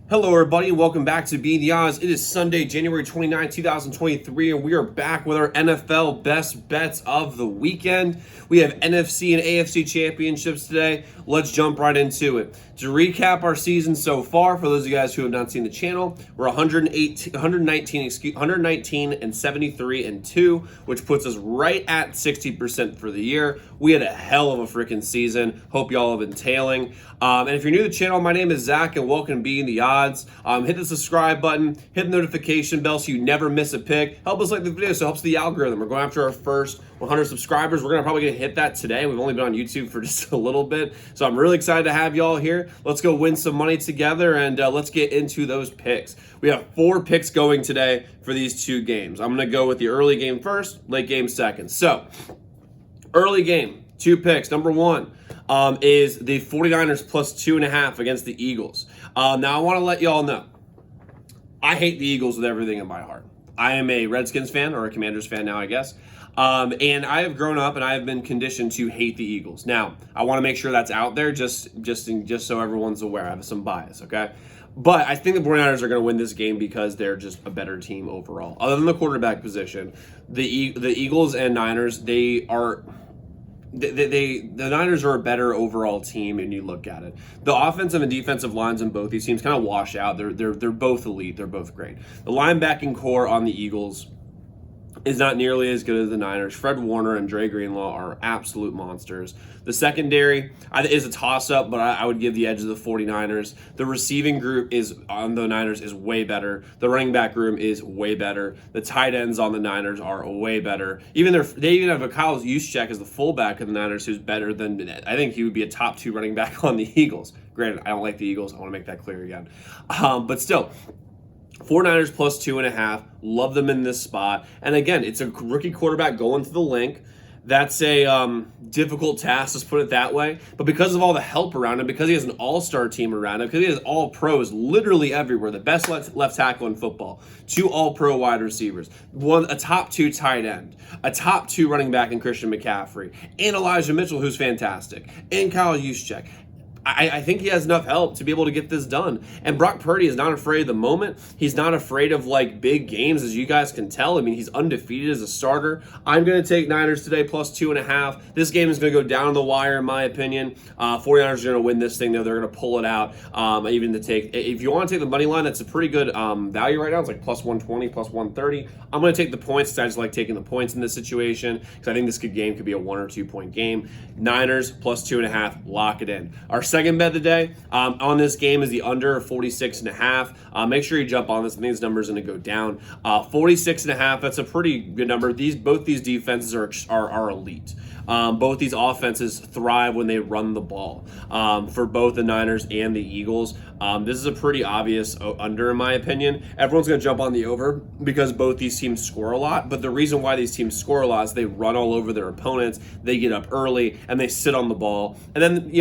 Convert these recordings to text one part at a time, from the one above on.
Hello everybody and welcome back to Being the Odds. It is Sunday, January 29, 2023, and we are back with our NFL best bets of the weekend. We have NFC and AFC championships today. Let's jump right into it. To recap our season so far, for those of you guys who have not seen the channel, we're 119 and 73 and 2, which puts us right at 60% for the year. We had a hell of a freaking season. Hope y'all have been tailing. And if you're new to the channel, my name is Zach and welcome to Being the Odds. Hit the subscribe button, hit the notification bell so you never miss a pick. Help us like the video so it helps the algorithm. We're going after our first 100 subscribers. We're probably gonna hit that today. We've only been on YouTube for just a little bit, so I'm really excited to have y'all here. Let's go win some money together and let's get into those picks. We have 4 picks going today for these 2 games. I'm gonna go with the early game first, late game second. So early game, 2 picks. Number 1 is the 49ers plus 2.5 against the Eagles. Now I want to let y'all know, I hate the Eagles with everything in my heart. I am a Redskins fan, or a Commanders fan now, I guess. And I have grown up and I have been conditioned to hate the Eagles. Now, I want to make sure that's out there just so everyone's aware. I have some bias, okay? But I think the 49ers are going to win this game because they're just a better team overall. Other than the quarterback position, the Eagles and Niners, the Niners are a better overall team, and you look at it. The offensive and defensive lines on both these teams kind of wash out. They're both elite. They're both great. The linebacking core on the Eagles is not nearly as good as the Niners. Fred Warner and Dre Greenlaw are absolute monsters. The secondary is a toss-up, but I would give the edge to the 49ers. The receiving group on the Niners is way better. The running back room is way better. The tight ends on the Niners are way better. They even have a Kyle Juszczyk as the fullback of the Niners, who's better than, I think he would be a top 2 running back on the Eagles. Granted, I don't like the Eagles. I want to make that clear again. But still, 49ers plus 2.5. Love them in this spot. And again, it's a rookie quarterback going to the link. That's a difficult task, let's put it that way. But because of all the help around him, because he has an all-star team around him, because he has all pros literally everywhere, the best left tackle in football, 2 all-pro wide receivers, a top 2 tight end, a top 2 running back in Christian McCaffrey, and Elijah Mitchell, who's fantastic, and Kyle Juszczyk. I think he has enough help to be able to get this done. And Brock Purdy is not afraid of the moment. He's not afraid of like big games, as you guys can tell. I mean, he's undefeated as a starter. I'm going to take Niners today plus 2.5. This game is going to go down the wire, in my opinion. 49ers are going to win this thing, though. They're going to pull it out. Even to take, if you want to take the money line, that's a pretty good value right now. It's like plus 120, plus 130. I'm going to take the points because I just like taking the points in this situation because I think this game could be a 1 or 2 point game. Niners plus 2.5. Lock it in. Our second bet of the day on this game is the under 46.5. Make sure you jump on this. I think this number is going to go down. 46.5. That's a pretty good number. Both these defenses are elite. Both these offenses thrive when they run the ball. For both the Niners and the Eagles, this is a pretty obvious under, in my opinion. Everyone's going to jump on the over because both these teams score a lot. But the reason why these teams score a lot is they run all over their opponents. They get up early and they sit on the ball. And then,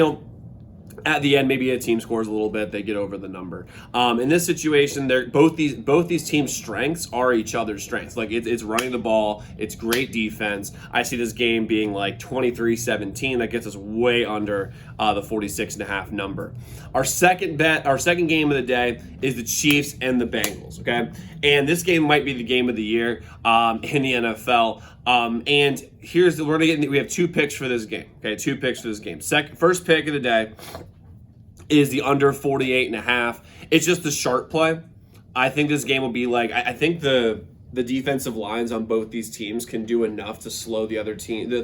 at the end, maybe a team scores a little bit, they get over the number. In this situation, both these teams' strengths are each other's strengths. Like it's running the ball, it's great defense. I see this game being like 23-17. That gets us way under the 46.5 number. Our second game of the day is the Chiefs and the Bengals. Okay, and this game might be the game of the year in the NFL. And we have 2 picks for this game. Okay, 2 picks for this game. First pick of the day is the under 48.5. It's just the sharp play. I think this game will be like, I think the defensive lines on both these teams can do enough to slow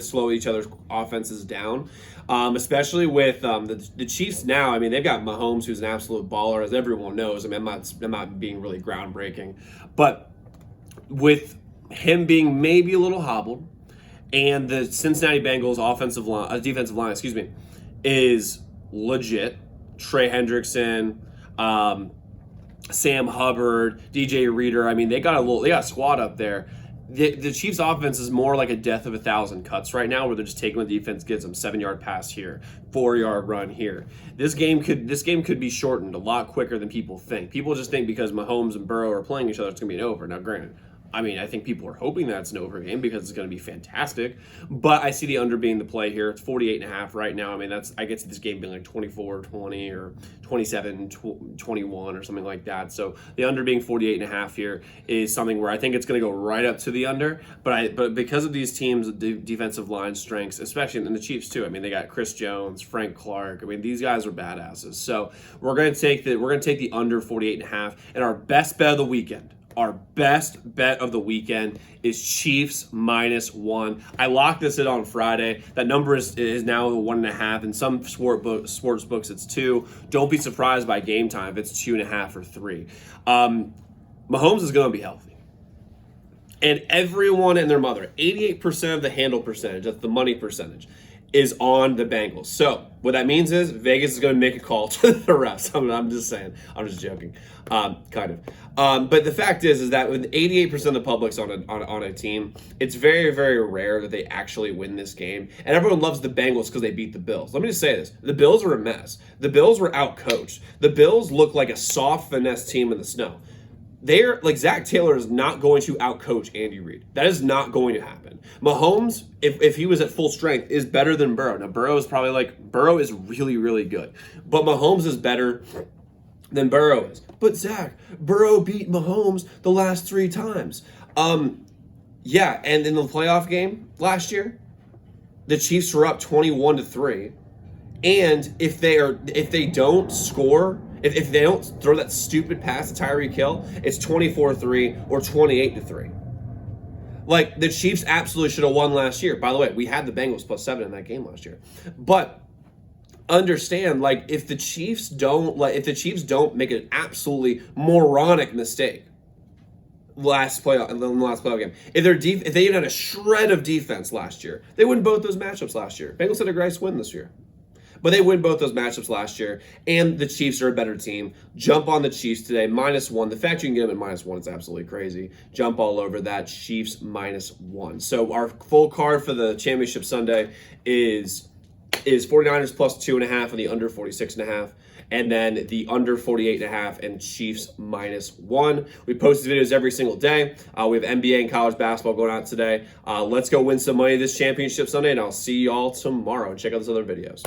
slow each other's offenses down. Especially with the Chiefs now. I mean, they've got Mahomes, who's an absolute baller, as everyone knows. I mean, I'm not being really groundbreaking, but with him being maybe a little hobbled, and the Cincinnati Bengals defensive line, is legit. Trey Hendrickson, Sam Hubbard, DJ Reader. I mean, they got a squad up there. The Chiefs' offense is more like a death of 1,000 cuts right now, where they're just taking what the defense gives them. 7-yard pass here, 4-yard run here. This game could be shortened a lot quicker than people think. People just think because Mahomes and Burrow are playing each other, it's going to be an over. Now, granted, I mean, I think people are hoping that it's an over game because it's going to be fantastic. But I see the under being the play here. It's 48.5 right now. I mean, I get to this game being like 24-20 or 27-21 or something like that. So the under being 48.5 here is something where I think it's going to go right up to the under. But because of these teams' defensive line strengths, especially in the Chiefs too. I mean, they got Chris Jones, Frank Clark. I mean, these guys are badasses. So we're going to take the under 48.5, and our best bet of the weekend. Our best bet of the weekend is Chiefs -1. I locked this in on Friday. That number is now 1.5. In some sports books, it's 2. Don't be surprised by game time if it's 2.5 or 3. Mahomes is going to be healthy. And everyone and their mother, 88% of the handle percentage, that's the money percentage, is on the Bengals. So what that means is Vegas is going to make a call to the refs. I'm just saying. I'm just joking, kind of. But the fact is that with 88% of the public's on a team, it's very, very rare that they actually win this game. And everyone loves the Bengals because they beat the Bills. Let me just say this. The Bills were a mess. The Bills were outcoached. The Bills look like a soft finesse team in the snow. Zach Taylor is not going to outcoach Andy Reid. That is not going to happen. Mahomes, if he was at full strength, is better than Burrow. Now, Burrow is really, really good. But Mahomes is better than Burrow is. But Zach, Burrow beat Mahomes the last 3 times. Yeah, and in the playoff game last year, the Chiefs were up 21-3. And if they don't score, if they don't throw that stupid pass to Tyreek Hill, it's 24-3 or 28-3. Like, the Chiefs absolutely should have won last year. By the way, we had the Bengals +7 in that game last year. But understand, like, if the Chiefs don't make an absolutely moronic mistake in the last playoff game, if they even had a shred of defense last year, they win both those matchups last year. Bengals had a nice win this year. But they win both those matchups last year, and the Chiefs are a better team. Jump on the Chiefs today, -1. The fact you can get them at -1 is absolutely crazy. Jump all over that, Chiefs -1. So our full card for the championship Sunday is 49ers +2.5 and the under 46.5. And then the under 48.5 and Chiefs -1. We post videos every single day. We have NBA and college basketball going on today. Let's go win some money this championship Sunday, and I'll see you all tomorrow. And check out those other videos.